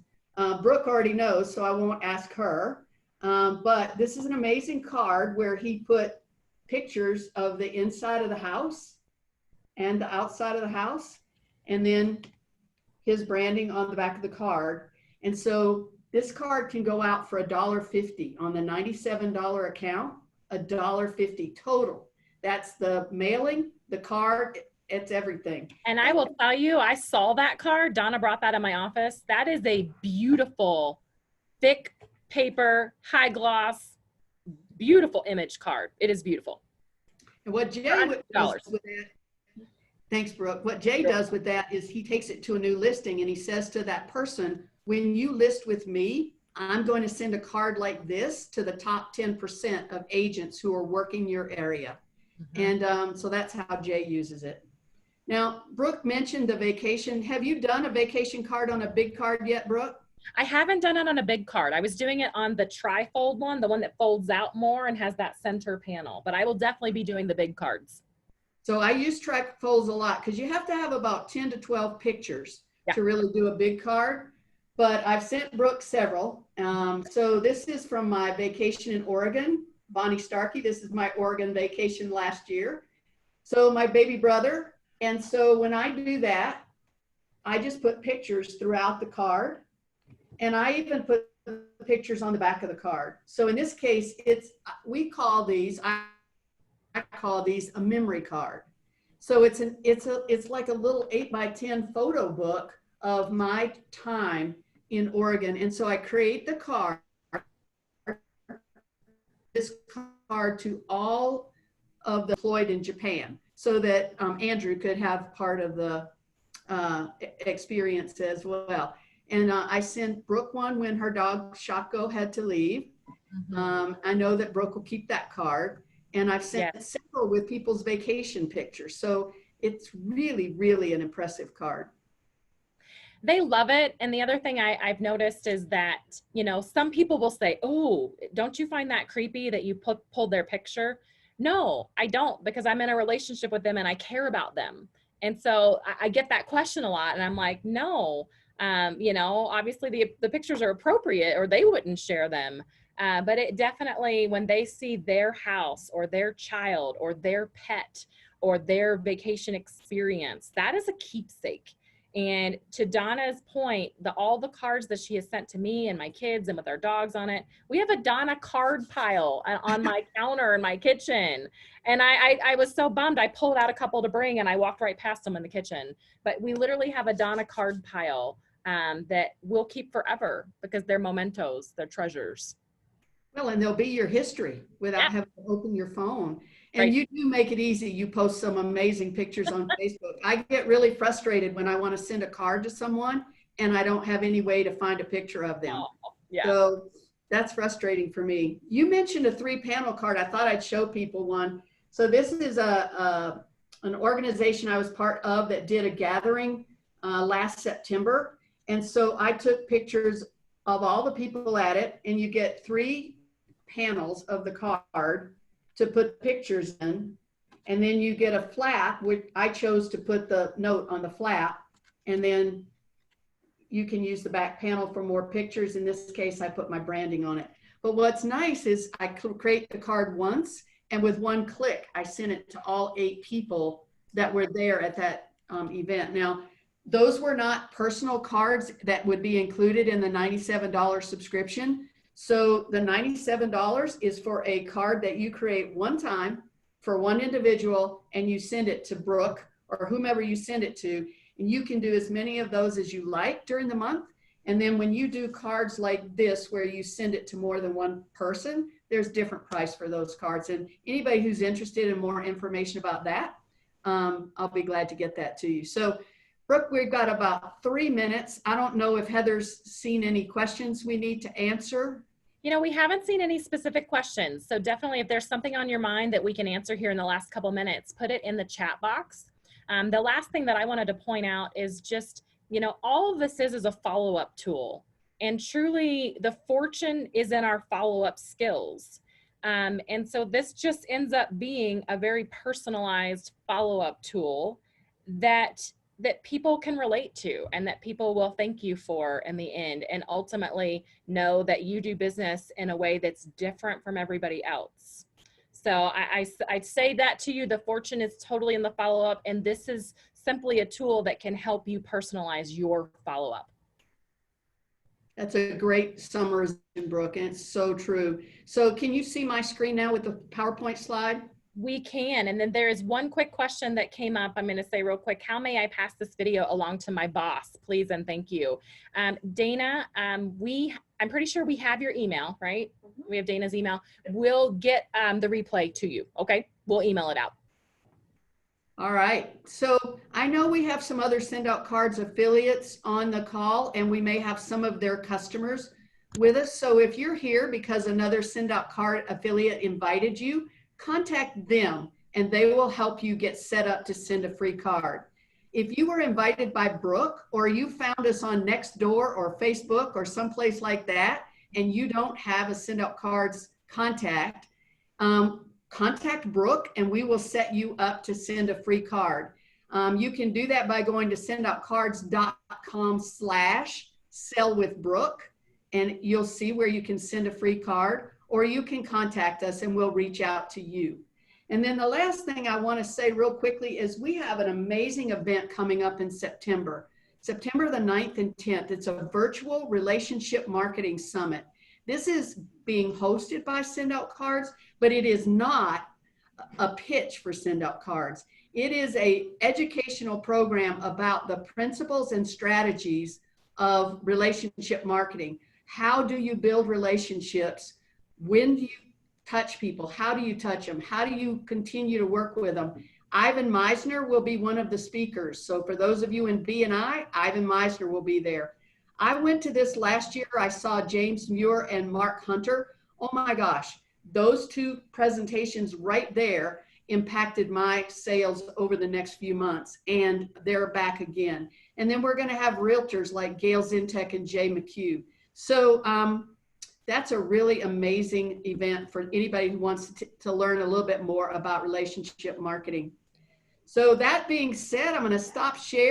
Brooke already knows, so I won't ask her. But this is an amazing card where he put pictures of the inside of the house and the outside of the house, and then his branding on the back of the card. And so this card can go out for $1.50 on the $97 account, $1.50 total. That's the mailing, the card, it's everything. And I will tell you, I saw that card. Donna brought that in my office. That is a beautiful, thick paper, high gloss, beautiful image card. It is beautiful. And what Jay does with that, thanks, Brooke. What Jay does with that is he takes it to a new listing and he says to that person, when you list with me, I'm going to send a card like this to the top 10% of agents who are working your area. And so that's how Jay uses it. Now, Brooke mentioned the vacation. Have you done a vacation card on a big card yet, Brooke? I haven't done it on a big card. I was doing it on the tri-fold one, the one that folds out more and has that center panel, but I will definitely be doing the big cards. So I use tri-folds a lot because you have to have about 10 to 12 pictures to really do a big card, but I've sent Brooke several. So this is from my vacation in Oregon, Bonnie Starkey. This is my Oregon vacation last year. So my baby brother. And so when I do that, I just put pictures throughout the card. And I even put pictures on the back of the card. So in this case, I call these a memory card. So it's like a little 8x10 photo book of my time in Oregon. And so I create the card, this card to all of the employed in Japan, so that Andrew could have part of the experience as well. And I sent Brooke one when her dog Shako had to leave. I know that Brooke will keep that card. And I've sent several with people's vacation pictures. So it's really, really an impressive card. They love it. And the other thing I've noticed is that, some people will say, "Oh, don't you find that creepy that you pulled their picture?" No, I don't, because I'm in a relationship with them and I care about them. And so I get that question a lot and I'm like, no, obviously the pictures are appropriate or they wouldn't share them. But it definitely, when they see their house or their child or their pet or their vacation experience, that is a keepsake. And to Donna's point, all the cards that she has sent to me and my kids and with our dogs on it, we have a Donna card pile on my counter in my kitchen. And I was so bummed. I pulled out a couple to bring and I walked right past them in the kitchen. But we literally have a Donna card pile that we'll keep forever because they're mementos, they're treasures. Well, and they'll be your history without Yeah. having to open your phone. And Right. you do make it easy. You post some amazing pictures on Facebook. I get really frustrated when I want to send a card to someone and I don't have any way to find a picture of them. Oh, yeah. So that's frustrating for me. You mentioned a 3-panel card. I thought I'd show people one. So this is an organization I was part of that did a gathering last September. And so I took pictures of all the people at it, and you get 3 panels of the card to put pictures in. And then you get a flap, which I chose to put the note on the flap. And then you can use the back panel for more pictures. In this case, I put my branding on it. But what's nice is I create the card once, and with one click, I sent it to all 8 people that were there at that event. Now, those were not personal cards that would be included in the $97 subscription. So the $97 is for a card that you create one time for one individual, and you send it to Brooke or whomever you send it to. And you can do as many of those as you like during the month. And then when you do cards like this, where you send it to more than one person, there's different price for those cards. And anybody who's interested in more information about that, I'll be glad to get that to you. So Brooke, we've got about 3 minutes. I don't know if Heather's seen any questions we need to answer. You know, we haven't seen any specific questions. So definitely if there's something on your mind that we can answer here in the last couple minutes, put it in the chat box. The last thing that I wanted to point out is just, you know, all of this is a follow-up tool. And truly the fortune is in our follow-up skills. And so this just ends up being a very personalized follow-up tool that people can relate to and that people will thank you for in the end, and ultimately know that you do business in a way that's different from everybody else. So I'd say that to you, the fortune is totally in the follow-up, and this is simply a tool that can help you personalize your follow-up. That's a great summarization, Brooke, and it's so true. So can you see my screen now with the PowerPoint slide? We can. And then there is one quick question that came up. I'm going to say real quick, how may I pass this video along to my boss, please and thank you. Dana, I'm pretty sure we have your email, right? We have Dana's email. We'll get the replay to you, okay? We'll email it out. All right. So I know we have some other Send Out Cards affiliates on the call, and we may have some of their customers with us. So if you're here because another Send Out Card affiliate invited you, contact them and they will help you get set up to send a free card. If you were invited by Brooke, or you found us on Nextdoor or Facebook or someplace like that, and you don't have a Send Out Cards contact, contact Brooke and we will set you up to send a free card. You can do that by going to sendoutcards.com/sellwithbrooke, and you'll see where you can send a free card, or you can contact us and we'll reach out to you. And then the last thing I want to say real quickly is we have an amazing event coming up in September the 9th and 10th. It's a virtual relationship marketing summit. This is being hosted by Send Out Cards, but it is not a pitch for Send Out Cards. It is an educational program about the principles and strategies of relationship marketing. How do you build relationships? When do you touch people? How do you touch them? How do you continue to work with them? Ivan Meisner will be one of the speakers. So for those of you in B&I, Ivan Meisner will be there. I went to this last year. I saw James Muir and Mark Hunter. Oh my gosh, those 2 presentations right there impacted my sales over the next few months, and they're back again. And then we're going to have realtors like Gail Zintek and Jay McHugh. So that's a really amazing event for anybody who wants to learn a little bit more about relationship marketing. So that being said, I'm going to stop sharing.